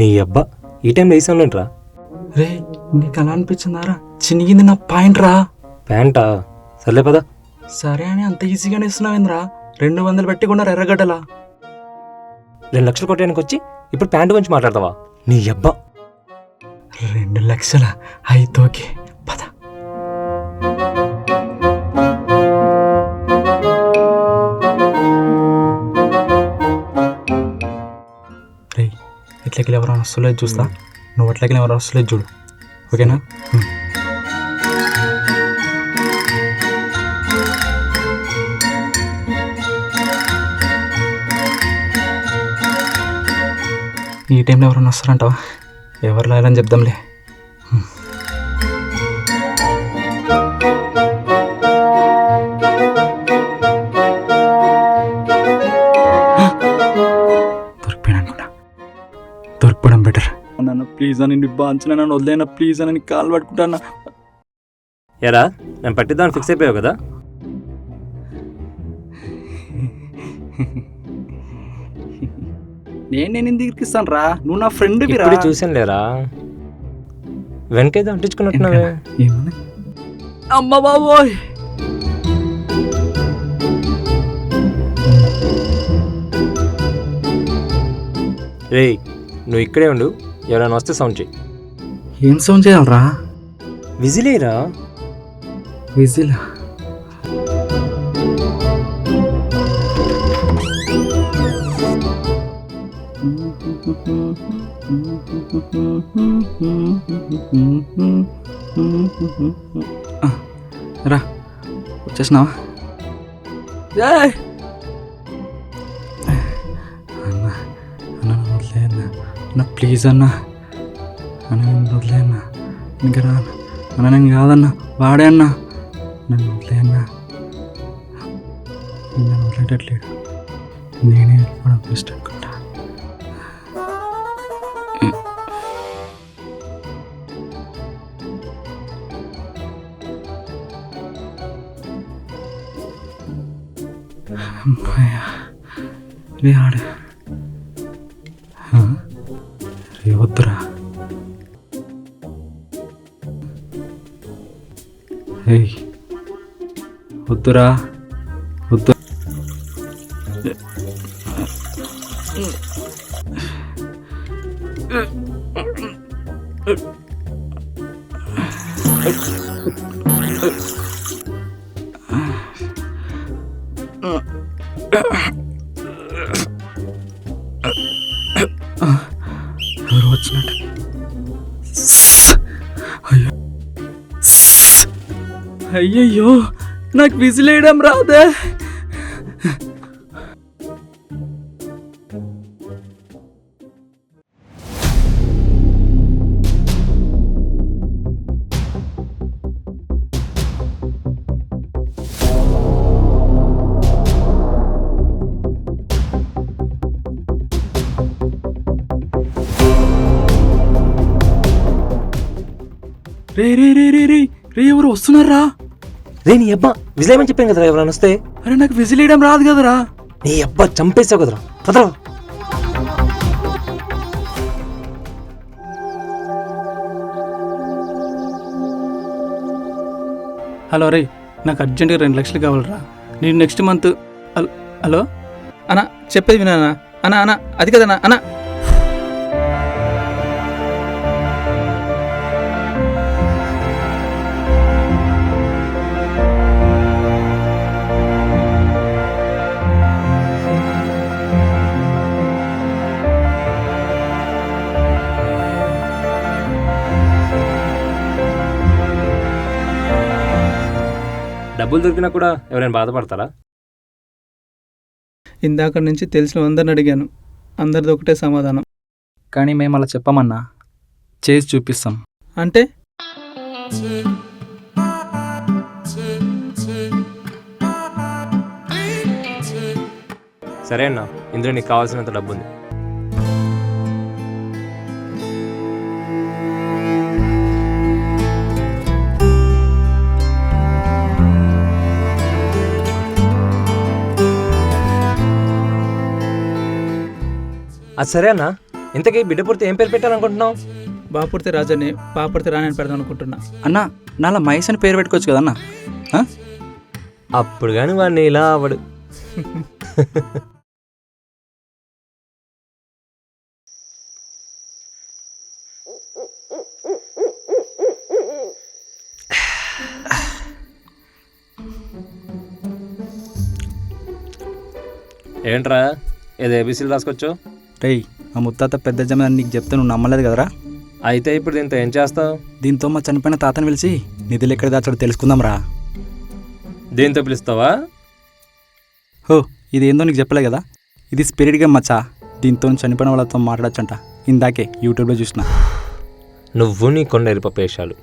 నీ అబ్బా ఈ టైంలో వేసాను ఏంట్రా? రే నీకు అలా అనిపించిందారా? చినిగింది నా పాయింట్ రా. ప్యాంటా? సర్లే పదా. సరే అని అంత ఈజీగానే ఇస్తున్నావేంద్రా? 200 పెట్టి కొన్నారు ఎర్రగడ్డలా. 2 లక్షలు కొట్టడానికి వచ్చి ఇప్పుడు ప్యాంటు గురించి మాట్లాడతావా? నీ అబ్బా 2 లక్షల అయితోకే పద. రే ఇట్లకి ఎవరైనా వస్తలేదు చూస్తా, నువ్వు అట్లకి ఎవరైనా వస్తలేదు చూడు, ఓకేనా? ఈ టైంలో ఎవరైనా వస్తారంటావా? ఎవరు లేరని చెప్దాంలే. దొరికిపోయాను అనుకున్నా. దొరికిపోవడం బెటర్. నన్ను ప్లీజ్ అని బాంచిన నన్ను వదిలేనా ప్లీజ్ అని కాలు పట్టుకుంటాను. ఎరా నేను పట్టిద్దామని ఫిక్స్ అయిపోయావు కదా? నేను ఎందుకు ఇరికిస్తాను రా? నువ్వు నా ఫ్రెండ్. ఇప్పుడు చూసాను లేరా, వెనకైతే అంటించుకున్నట్టున్నావే. అమ్మ బాబోయ్, రేయ్ నువ్వు ఇక్కడే ఉండు, ఎవరైనా వస్తే సౌండ్ చెయ్యి. ఏం సౌండ్ చేయాలరా? విజిలేరా? విజిల్? రా వచ్చేసినావా? అన్న అన్న వదిలే అన్న ప్లీజ్ అన్న, అన్న వదిలే అన్న, ఇంకా రా అన్న, నేను కాదన్న వాడే అన్న, నన్ను వదిలే అన్న, నన్ను వదిలేటట్లేడు, నేనే వెళ్ళిపోవడం బెస్ట్ అనుకుంటా. రే ఆడ రే వద్దురా. వద్దురా వద్దు. ఎవరు వచ్చినట్టు? అయ్యయ్యో నాకు విజిలేయడం రాదే. రే రే రే రే రే రే ఎవరు వస్తున్నారా? రే నీ అబ్బా విజిలేమని చెప్పాను కదరా, ఎవరైనా వస్తే. అరే నాకు విజిలేయడం రాదు కదరా. నీ అబ్బా చంపేసావు కదరా, పదరా. హలో రే, నాకు అర్జెంటుగా 2 లక్షలు కావాలరా. నేను నెక్స్ట్ మంత్. హలో అన్నా చెప్పేది వినా అన్నా? అన్నా అది కదన్నా అన్నా. డబ్బులు దొరికినా కూడా ఎవరైనా బాధపడతారా? ఇందాక నుంచి తెలిసిన అందరిని అడిగాను, అందరిది ఒకటే సమాధానం. కానీ మేము అలా చెప్పమన్నా, చేసి చూపిస్తాం అంటే. సరే అన్న, ఇందులో నీకు కావాల్సినంత డబ్బు ఉంది. అది సరే అన్న, ఇంతకీ బిడ్డ పుడితే ఏం పేరు పెట్టాలనుకుంటున్నావు? బాపుడితే రాజని పాపడితే రాణి పెడదాం అనుకుంటున్నా. అన్న నాలా మహేష్ అని పేరు పెట్టుకోవచ్చు కదన్నా. అప్పుడు కానీ వాడిని ఇలా అవడు. ఏంట్రా ఏదో ఏబీసీలు రాసుకొచ్చు? రేయ్ ఆ ముత్తాత పెద్ద జమీన్ నీకు చెప్తే నువ్వు నమ్మలేదు కదరా. అయితే ఇప్పుడు దీంతో ఏం చేస్తావు? దీంతో మా చనిపోయిన తాతని పిలిచి నిధులు ఎక్కడ దాచాడో తెలుసుకుందాం రా. దీంతో పిలుస్తావా? హో ఇది ఏందో నీకు చెప్పలే కదా, ఇది స్పిరిట్ గేమ్ మచ్చా. దీంతో చనిపోయిన వాళ్ళతో మాట్లాడచ్చంట. ఇందాకే యూట్యూబ్లో చూసిన. నువ్వు నీ కొండ ఎరుప పేషాలు.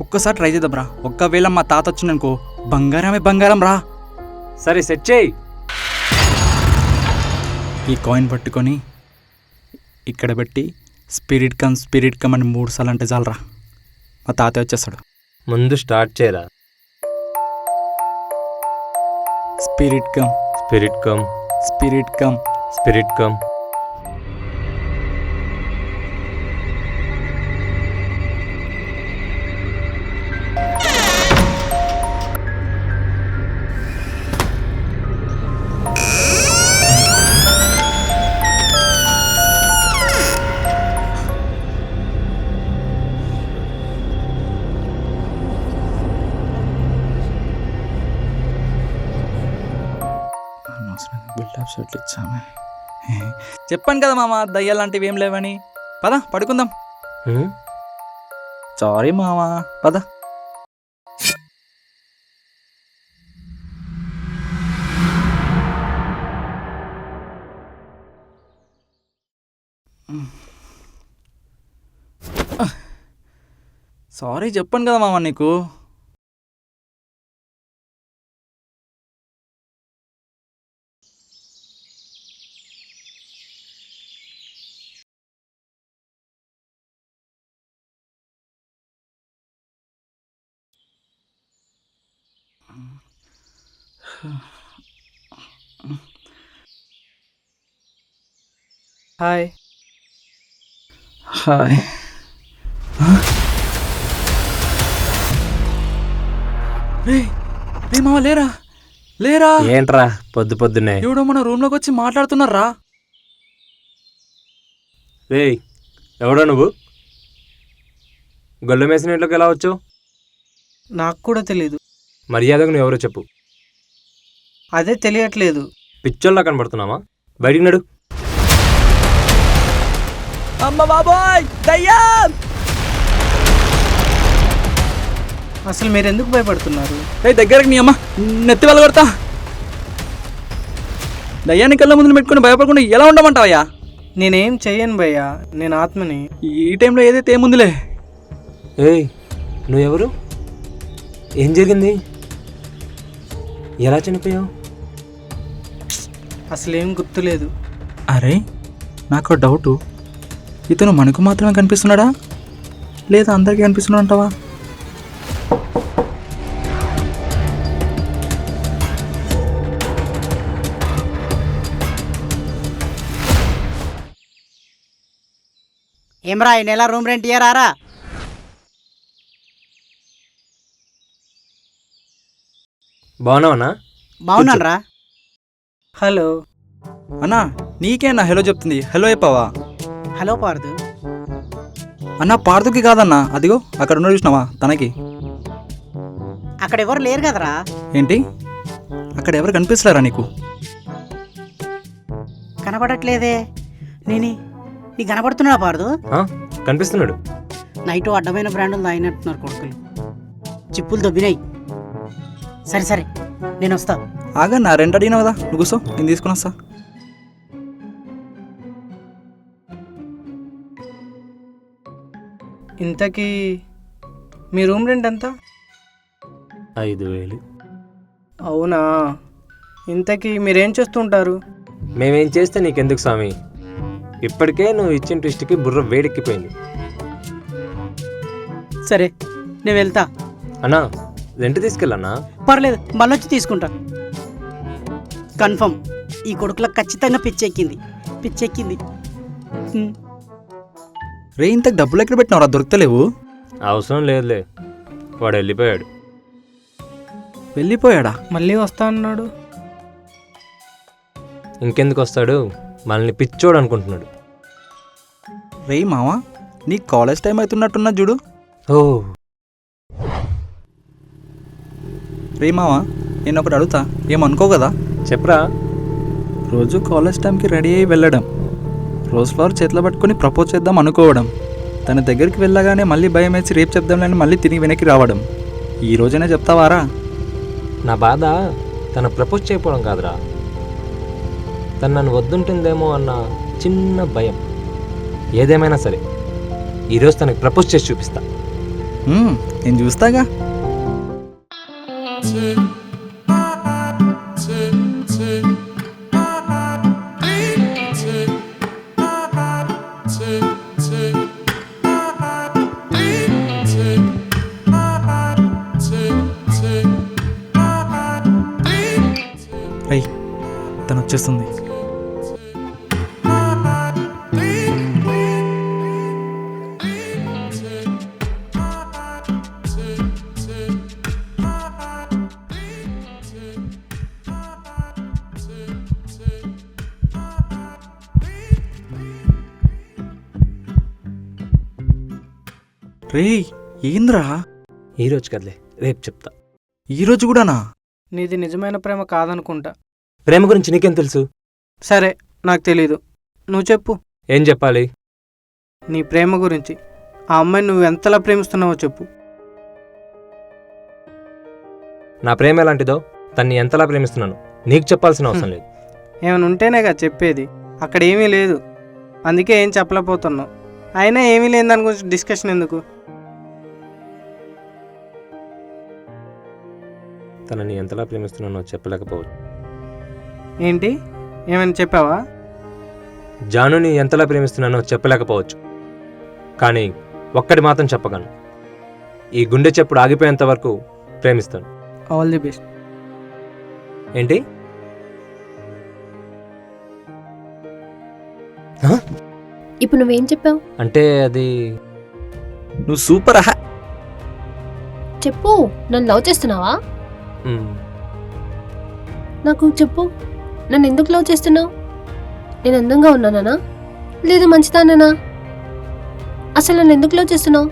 ఒక్కసారి ట్రై చేద్దాం రా. ఒక్కవేళ మా తాత వచ్చిందనుకో బంగారమే బంగారం రా. సరే సెట్ చేయి. ఈ కాయిన్ పట్టుకొని ఇక్కడ పెట్టి స్పిరిట్ కమ్ అని 3 సార్లు అంటే చాలరా, మా తాతయ్య వచ్చేస్తాడు. ముందు స్టార్ట్ చేయరా. Spirit come spirit come spirit come spirit come. Buildup షర్ట్లు ఇచ్చామే. చెప్పాను కదా మామ దయ్యాలాంటివి ఏం లేవని. పద పడుకుందాం. సారీ మామ పద. సారీ చెప్పాను కదా మామ నీకు. హాయ్. హాయ్. రే మామ లేరా లేరా. ఏంట్రా పొద్దున్నే ఎవడో మన రూమ్లోకి వచ్చి మాట్లాడుతున్నారా. రేయ్ ఎవడో నువ్వు? గొల్ల మేసిన ఇంట్లోకి ఎలా వచ్చావు? నాకు కూడా తెలీదు. మర్యాదగా నువ్వు ఎవరో చెప్పు. అదే తెలియట్లేదు. పిచ్చోళ్ళ కనబడుతున్నామా? బయటికి నడు. అమ్మ బాబోయ్ దయ్యం. అసలు మీరు ఎందుకు భయపడుతున్నారు? దగ్గరకు నీ అమ్మ నెత్తి వెళ్ళ కొడతా. దయ్యాన్ని కళ్ళ ముందు పెట్టుకుని భయపడకుండా ఎలా ఉండమంటావయ్యా? నేనేం చెయ్యను భయ్యా, నేను ఆత్మని. ఈ టైంలో ఏదైతే ఏముందిలే. ఏయ్ నువ్వెవరు? ఏం జరిగింది? ఎలా చనిపోయావు? అసలేం గుర్తులేదు. అరే నాకు డౌటు, ఇతను మనకు మాత్రమే కనిపిస్తున్నాడా లేదా అందరికీ కనిపిస్తున్నాడు అంటావా? ఏమరా ఈ నెల రూమ్ రెంట్ ఇయ్యరారా? బాగున్నావన్నా? బాగున్నాను రా. హలో అన్నా నీకేనా హలో చెప్తుంది, హలో చెప్పావా? హలో పార్దు. అన్నా పార్దుకి కాదన్నా, అదిగో అక్కడ ఉన్న చూసినావా తనకి. అక్కడ ఎవరు లేరు కదరా. ఏంటి అక్కడ ఎవరు కనిపిస్తారా నీకు? కనపడట్లేదే. నీ కనపడుతున్నా పార్దు? కనిపిస్తున్నాడు. నైట్ అడ్డమైన బ్రాండ్లు తాగినట్టున్నారు కొడుకులు. చిప్పులు దొబ్బినాయి. సరే సరే నేను వస్తా. ఆగన్నా రెంట్ అడిగినావు కదా, నువ్వు కూర్చో, నేను తీసుకుని వస్తా. ఇంతకీ మీ రూమ్ రెంట్ ఎంత? 5,000. అవునా? ఇంతకీ మీరేం చేస్తుంటారు? మేమేం చేస్తే నీకెందుకు స్వామి? ఇప్పటికే నువ్వు ఇచ్చిన ట్విస్ట్కి బుర్ర వేడెక్కిపోయింది. సరే నేను వెళ్తా. అన్నా రెంట్ తీసుకెళ్ళన్నా? పర్లేదు మళ్ళొచ్చి తీసుకుంటా. కన్ఫర్మ్ ఈ కొడుకులకు ఖచ్చితంగా పిచ్చెక్కింది. రే ఇంతకు డబ్బులు ఎక్కడ పెట్టినావురా దొరుకుతలేవు? అవసరం లేదులే, వాడు వెళ్ళిపోయాడు. వెళ్ళిపోయాడా? మళ్ళీ వస్తా అన్నాడు. ఇంకెందుకు వస్తాడు, మనల్ని పిచ్చోడు అనుకుంటున్నాడు. రే మావా, నీ కాలేజ్ టైం అవుతున్నట్టున్నా చూడు. ఓ రే మావా, నేను ఒకటి అడుగుతా, ఏమనుకో కదా? చెప్పరా. రోజు కాలేజ్ టైంకి రెడీ అయ్యి వెళ్ళడం, రోజ్ ఫ్లవర్ చేతిలో పట్టుకొని ప్రపోజ్ చేద్దాం అనుకోవడం, తన దగ్గరికి వెళ్ళగానే మళ్ళీ భయం వేసి రేపు చెప్దాంలేని మళ్ళీ తిరిగి వెనక్కి రావడం, ఈ రోజైనా చెప్తావారా? నా బాధ తను ప్రపోజ్ చేయకపోవడం కాదురా, తను నన్ను వద్దుంటుందేమో అన్న చిన్న భయం. ఏదేమైనా సరే ఈరోజు తనకి ప్రపోజ్ చేసి చూపిస్తా. నేను చూస్తాగా. రై తను వచ్చేస్తుంది. రే ఏంద్రా? ఈరోజు కదలే, రేపు చెప్తా. ఈరోజు కూడానా? నీది నిజమైన ప్రేమ కాదనుకుంటా. ప్రేమ గురించి నీకేం తెలుసు? సరే, నాకు తెలీదు, నువ్వు చెప్పు. ఏం చెప్పాలి? నీ ప్రేమ గురించి, ఆ అమ్మాయిని నువ్వు ఎంతలా ప్రేమిస్తున్నావో చెప్పు. నా ప్రేమ ఎలాంటిదో, తన్ని ఎంతలా ప్రేమిస్తున్నాను నీకు చెప్పాల్సిన అవసరం లేదు. ఏమైనా ఉంటేనేగా చెప్పేది, అక్కడ ఏమీ లేదు, అందుకే ఏం చెప్పలేకపోతున్నావు. అయినా ఏమీ లేని దాని గురించి డిస్కషన్ ఎందుకు? తనని ఎంతలా ప్రేమిస్తున్నానో చెప్పలేకపోవచ్చు. ఏంటి, ఏమైనా చెప్పావా? జానుని ఎంతలా ప్రేమిస్తున్నానో చెప్పలేకపోవచ్చు, కానీ ఒక్కటి మాత్రం చెప్పగలను, ఈ గుండె చెప్పుడు ఆగిపోయేంత వరకు ప్రేమిస్తాను. All the best. ఏంటి? ఇప్పుడు నువ్వేం చెప్పావు? అంటే అది నువ్వు సూపర్ ఆహా. చెప్పు, నన్ను లవ్ చేస్తున్నావా? మ్, నాకు చెప్పు, నన్ను ఎందుకు లవ్ చేస్తున్నావు? నేను అందంగా ఉన్నానా, లేదు మంచిదానా? అసలు నన్ను ఎందుకు లవ్ చేస్తున్నావు?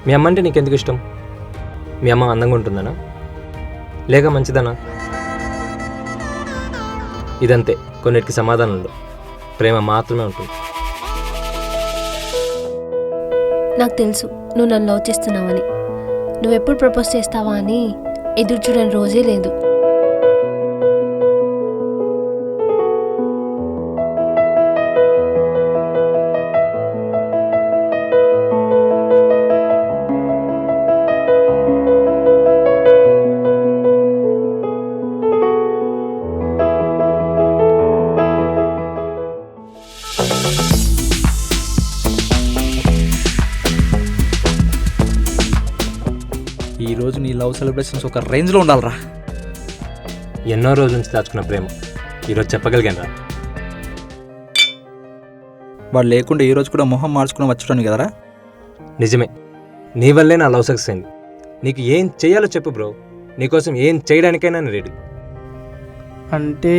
మీ అమ్మ అంటే నీకెందుకు ఇష్టం? మీ అమ్మ అందంగా ఉంటుందనా, లేక మంచిదనా? ఇదంతే, కొన్నిటికి సమాధానం ఉండవు, ప్రేమ మాత్రమే ఉంటుంది. నాకు తెలుసు నువ్వు నన్ను లవ్ చేస్తున్నావని. నువ్వెప్పుడు ప్రపోజ్ చేస్తావా అని ఎదురు చూడని రోజే లేదు. ఈరోజు నీ లవ్ సెలబ్రేషన్స్ ఒక రేంజ్లో ఉండాలిరా. ఎన్నో రోజుల నుంచి దాచుకున్న ప్రేమ ఈరోజు చెప్పగలిగాను రా. వాడు లేకుండా ఈ రోజు కూడా మొహం మార్చుకుని వచ్చాను కదరా. నిజమే, నీ వల్లే నా లవ్ సక్సెస్ అయింది. నీకు ఏం చెయ్యాలో చెప్పు బ్రో, నీకోసం ఏం చేయడానికైనా నేను రెడీ. అంటే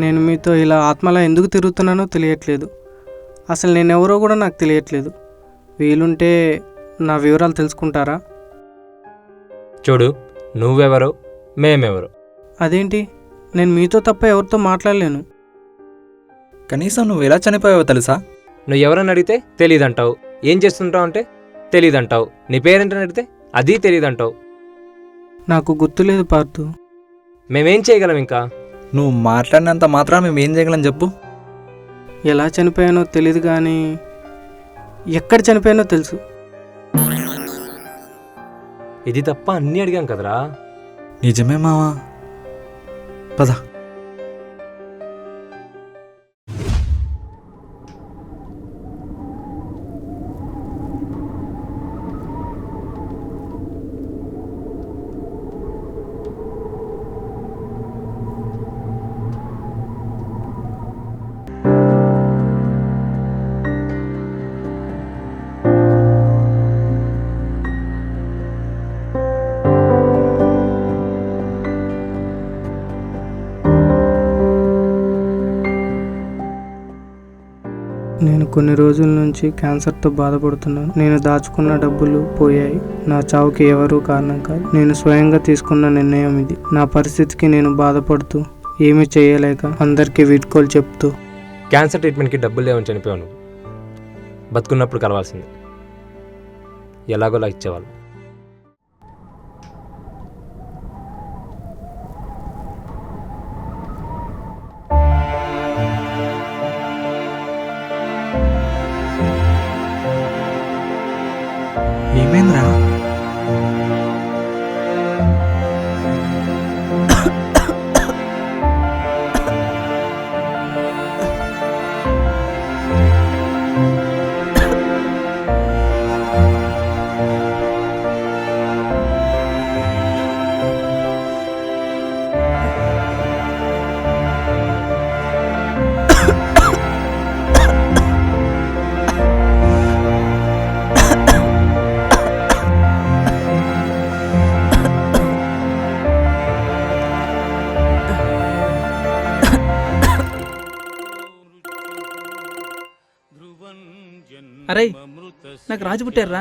నేను మీతో ఇలా ఆత్మలా ఎందుకు తిరుగుతున్నానో తెలియట్లేదు. అసలు నేనెవరో కూడా నాకు తెలియట్లేదు. వీలుంటే నా వివరాలు తెలుసుకుంటారా? చూడు, నువ్వెవరో మేమెవరో. అదేంటి, నేను మీతో తప్ప ఎవరితో మాట్లాడలేను. కనీసం నువ్వు ఎలా చనిపోయావో తెలుసా? నువ్వు ఎవరని అడిగితే తెలీదంటావు, ఏం చేస్తుంటావు అంటే తెలీదంటావు, నీ పేరేంటని అడిగితే అది తెలీదంటావు. నాకు గుర్తులేదు పార్థు. మేమేం చేయగలం ఇంకా? నువ్వు మాట్లాడినంత మాత్రం మేము ఏం చేయగలం చెప్పు? ఎలా చనిపోయానో తెలియదు కానీ ఎక్కడ చనిపోయానో తెలుసు. ఇది తప్ప అన్నీ అడిగాం కదరా. నిజమే మావా, పద. కొన్ని రోజుల నుంచి క్యాన్సర్తో బాధపడుతున్నాను. నేను దాచుకున్న డబ్బులు పోయాయి. నా చావుకి ఎవరూ కారణం కాదు. నేను స్వయంగా తీసుకున్న నిర్ణయం ఇది. నా పరిస్థితికి నేను బాధపడుతూ ఏమీ చేయలేక అందరికీ వీడ్కోలు చెప్తూ క్యాన్సర్ ట్రీట్మెంట్కి డబ్బులు లేవని చనిపోయావు నువ్వు. బతుకున్నప్పుడు కలవాల్సింది. ఎలాగోలా ఇచ్చేవాళ్ళు. ఏమైందిరా? అరే నాకు రాజు పుట్టారా?